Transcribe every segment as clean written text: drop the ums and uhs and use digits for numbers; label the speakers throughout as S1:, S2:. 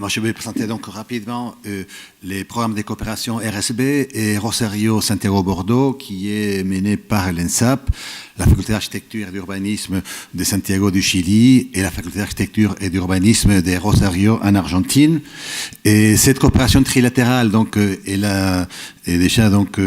S1: moi, je vais présenter donc rapidement les programmes de coopération RSB et Rosario Santiago Bordeaux, qui est mené par l'ENSAP, la faculté d'architecture et d'urbanisme de Santiago du Chili et la faculté d'architecture et d'urbanisme de Rosario en Argentine. Et cette coopération trilatérale, donc, elle est déjà donc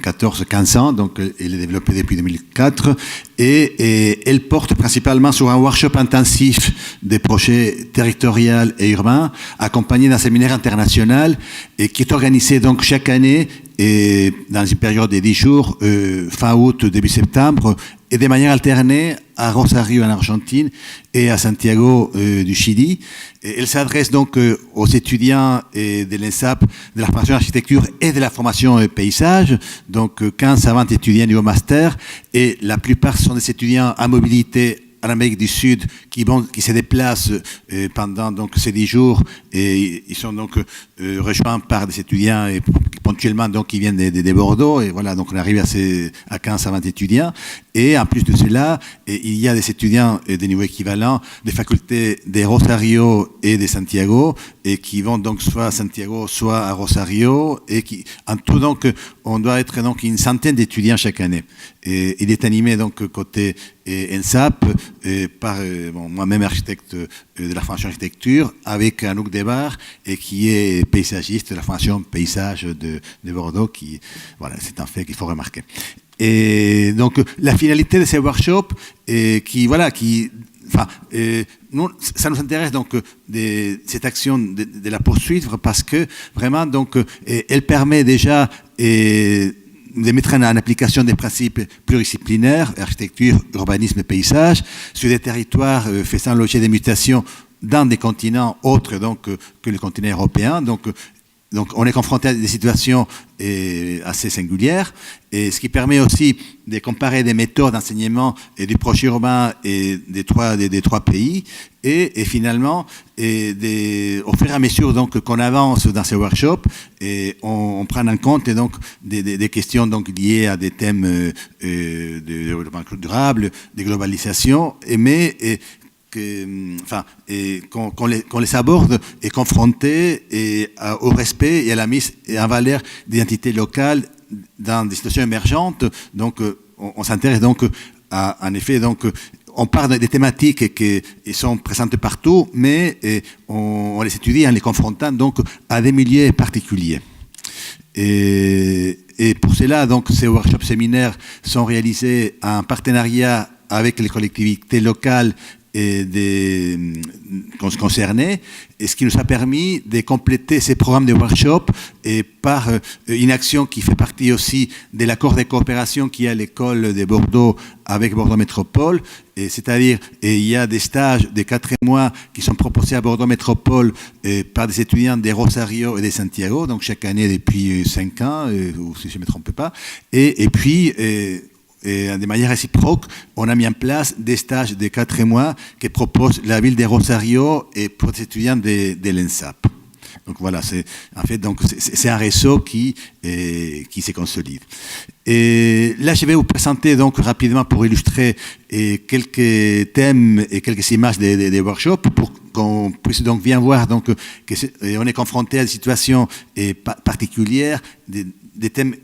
S1: 14-15 ans, donc elle est développée depuis 2004 et elle porte principalement sur un workshop intensif des projets territoriaux et urbains accompagné d'un séminaire international et qui est organisé donc chaque année et dans une période de 10 jours, fin août, début septembre, et de manière alternée à Rosario en Argentine et à Santiago du Chili. Et elle s'adresse donc aux étudiants de l'ENSAP de la formation d'architecture et de la formation paysage, donc 15 à 20 étudiants du haut master, et la plupart sont des étudiants à mobilité en Amérique du Sud qui se déplacent pendant donc ces 10 jours et ils sont donc rejoints par des étudiants et ponctuellement donc qui viennent de Bordeaux et voilà donc on arrive à 15 à 20 étudiants et en plus de cela il y a des étudiants de niveau équivalent des facultés de Rosario et de Santiago et qui vont donc soit à Santiago soit à Rosario et qui en tout donc on doit être donc une centaine d'étudiants chaque année et il est animé donc côté ENSAP par moi-même architecte de la formation architecture avec Anouk Debar et qui est paysagiste de la formation paysage de Bordeaux qui voilà c'est un fait qu'il faut remarquer et donc la finalité de ces workshops nous, ça nous intéresse donc de cette action de la poursuivre parce que vraiment donc elle permet déjà de mettre en application des principes pluridisciplinaires, architecture, urbanisme et paysage, sur des territoires faisant l'objet des mutations dans des continents autres donc, que le continent européen. Donc, on est confronté à des situations assez singulières, et ce qui permet aussi de comparer des méthodes d'enseignement et du projet urbain et des trois pays, et finalement, au fur et à mesure donc, qu'on avance dans ces workshops, et on prend en compte donc, des questions donc, liées à des thèmes de développement durable, de globalisation, qu'on les aborde et confronter au respect et à la mise en valeur d'identités locales dans des situations émergentes. Donc, on s'intéresse donc en effet, donc, on parle des thématiques qui sont présentes partout, mais on les étudie en les confrontant donc à des milieux particuliers. Et pour cela, donc, ces workshops séminaires sont réalisés en partenariat avec les collectivités locales concernés, et ce qui nous a permis de compléter ces programmes de workshop et par une action qui fait partie aussi de l'accord de coopération qu'il y a à l'école de Bordeaux avec Bordeaux Métropole, c'est-à-dire il y a des stages de 4 mois qui sont proposés à Bordeaux Métropole par des étudiants de Rosario et de Santiago, donc chaque année depuis 5 ans, ou si je ne me trompe pas, et puis et de manière réciproque, on a mis en place des stages de 4 mois que propose la ville de Rosario et pour les étudiants de l'ENSAP. Donc voilà, c'est un réseau qui se consolide. Et là, je vais vous présenter donc rapidement pour illustrer quelques thèmes et quelques images des workshops pour qu'on puisse donc bien voir donc qu'on est confronté à des situations particulières, des thèmes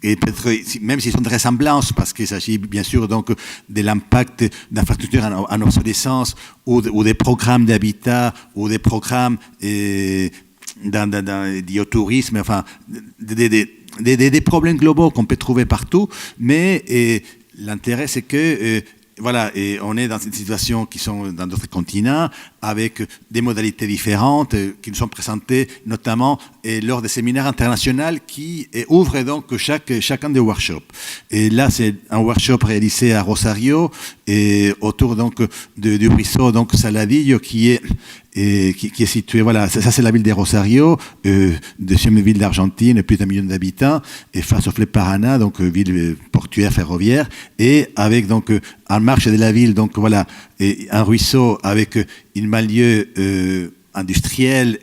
S1: et peut-être, même s'ils sont de ressemblance, parce qu'il s'agit bien sûr donc de l'impact d'infrastructures en obsolescence ou des programmes d'habitat ou des programmes d'iotourisme, enfin des problèmes globaux qu'on peut trouver partout, mais l'intérêt c'est que voilà, et on est dans une situation qui sont dans d'autres continents avec des modalités différentes qui nous sont présentées notamment lors des séminaires internationaux qui ouvrent donc chacun des workshops. Et là, c'est un workshop réalisé à Rosario et autour donc du ruisseau donc Saladillo qui est situé, voilà, ça c'est la ville de Rosario, deuxième ville d'Argentine, plus d'1 million d'habitants, et face au fleuve Paraná, donc ville portuaire ferroviaire, et avec donc en marche de la ville, donc voilà, et un ruisseau avec une banlieue industrielle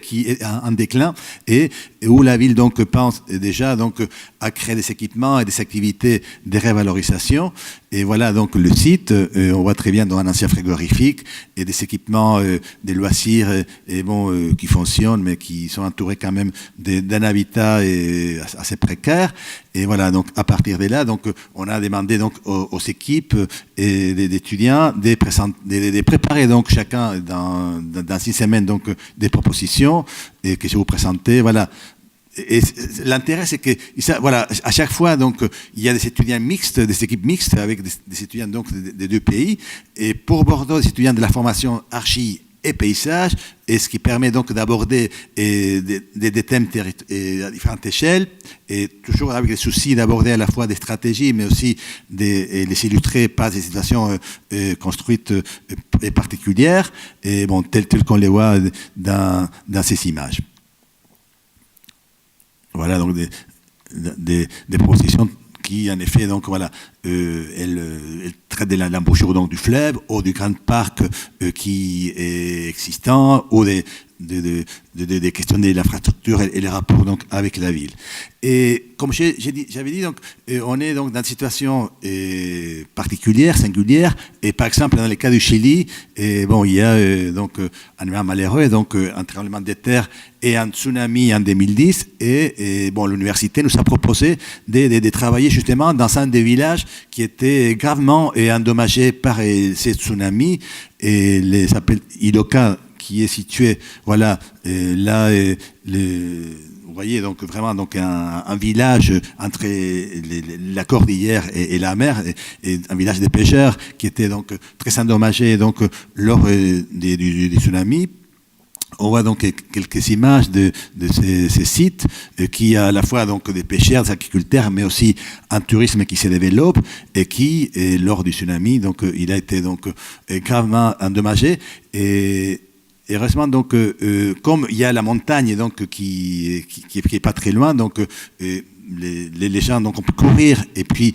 S1: qui est en déclin et où la ville donc pense déjà donc à créer des équipements et des activités de révalorisation Et voilà donc le site, on voit très bien dans un ancien frigorifique et des équipements, des loisirs qui fonctionnent mais qui sont entourés quand même d'un habitat assez précaire. Et voilà, donc à partir de là, donc on a demandé donc aux équipes et des étudiants de préparer donc chacun dans 6 semaines donc des propositions et que je vais vous présenter. Voilà. Et l'intérêt, c'est que voilà, à chaque fois, donc, il y a des étudiants mixtes, des équipes mixtes avec des étudiants donc des 2 pays. Et pour Bordeaux, des étudiants de la formation archi et paysage, et ce qui permet donc d'aborder des thèmes à différentes échelles, et toujours avec le souci d'aborder à la fois des stratégies, mais aussi les illustrer par des situations construites et particulières, et bon, telles qu'on les voit dans ces images. Voilà donc des propositions qui, en effet, donc voilà, elles traitent de l'embouchure donc du fleuve ou du grand parc qui est existant, ou des questions de l'infrastructure et les rapports donc avec la ville. Et comme j'avais dit, donc on est donc dans une situation particulière, singulière. Et par exemple, dans le cas du Chili, bon, il y a donc un événement malheureux, donc un tremblement de terre et un tsunami en 2010. Et bon, l'université nous a proposé de travailler justement dans un des villages qui était gravement endommagé par ces tsunamis. Et les s'appelle Iloka, qui est situé, voilà, là, vous voyez, donc vraiment donc un village entre la cordillère et la mer, et un village de pêcheurs qui était donc très endommagé donc lors du tsunami. On voit donc quelques images de ces sites qui a à la fois donc des pêcheurs, des agriculteurs, mais aussi un tourisme qui se développe et qui, lors du tsunami, donc il a été donc gravement endommagé. Et heureusement, donc, comme il y a la montagne donc, qui est pas très loin, donc les gens donc, ont pu courir, et puis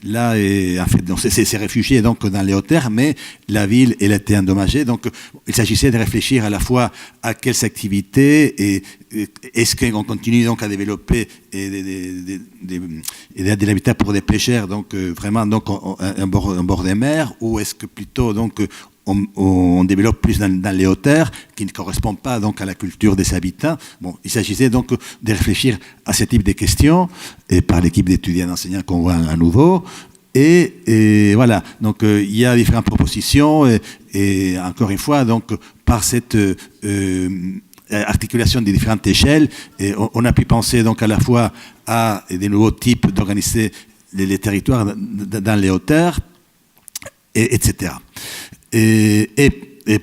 S1: là, en fait, donc, c'est réfugié donc, dans les hauteurs, mais la ville, elle a été endommagée. Donc, il s'agissait de réfléchir à la fois à quelles activités, et est-ce qu'on continue donc, à développer de l'habitat pour des pêcheurs, donc vraiment donc, un bord des mers, ou est-ce que plutôt donc, on développe plus dans les hauteurs, qui ne correspondent pas donc à la culture des habitants. Bon, il s'agissait donc de réfléchir à ce type de questions, et par l'équipe d'étudiants et d'enseignants qu'on voit à nouveau. Et voilà, donc il y a différentes propositions, et encore une fois, donc par cette articulation des différentes échelles, et on a pu penser donc à la fois à des nouveaux types d'organiser les territoires dans les hauteurs, etc. Et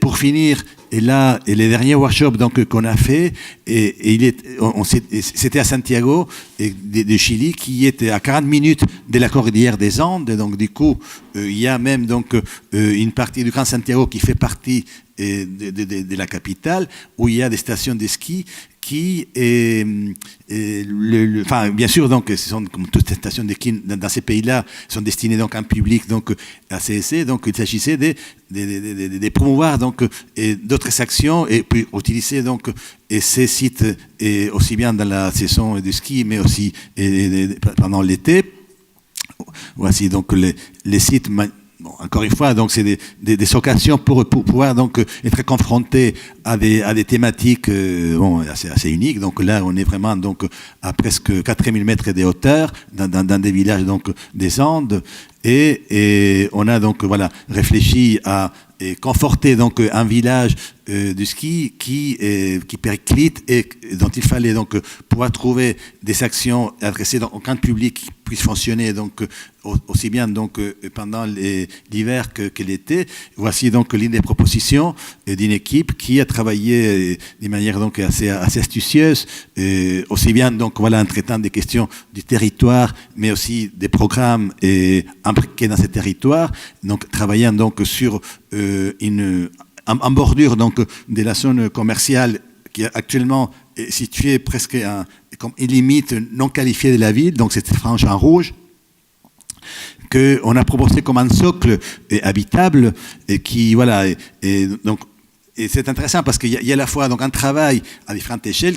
S1: pour finir, les derniers workshops donc qu'on a fait, c'était à Santiago de Chili, qui était à 40 minutes de la cordillère des Andes. Donc du coup, il y a même donc une partie du Grand Santiago qui fait partie de la capitale, où il y a des stations de ski qui enfin, bien sûr, donc, ce sont comme toutes les stations de ski dans ces pays-là sont destinées donc à un public donc assez aisé. Donc, il s'agissait de promouvoir donc d'autres actions, et puis utiliser donc ces sites aussi bien dans la saison du ski, mais aussi pendant l'été. Voici donc les sites. Bon, encore une fois, donc c'est des occasions pour pouvoir donc être confronté à des thématiques assez uniques. Donc là, on est vraiment donc à presque 4000 mètres de hauteur dans des villages donc des Andes, et on a donc voilà réfléchi à conforter donc un village du ski qui périclite, et dont il fallait donc pouvoir trouver des actions adressées donc au grand public qui puisse fonctionner donc aussi bien donc pendant l'hiver que l'été. Voici donc l'une des propositions d'une équipe qui a travaillé de manière donc assez astucieuse, aussi bien donc voilà en traitant des questions du territoire, mais aussi des programmes imbriqués dans ces territoires, donc travaillant donc sur en bordure donc de la zone commerciale qui est actuellement située presque comme une limite non qualifiée de la ville, donc cette frange en rouge, qu'on a proposé comme un socle habitable, et qui, voilà, et donc Et c'est intéressant parce qu'il y a à la fois donc un travail à différentes échelles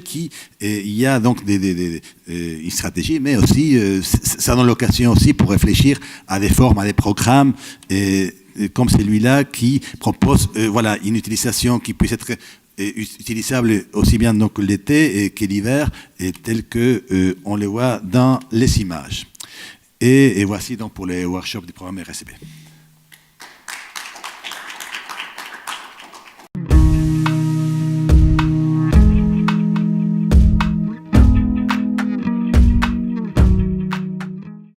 S1: il y a donc une stratégie, mais aussi ça donne l'occasion aussi pour réfléchir à des formes, à des programmes comme celui-là qui propose voilà une utilisation qui puisse être utilisable aussi bien donc l'été que l'hiver, tel que on le voit dans les images. Et voici donc pour les workshops du programme RSB.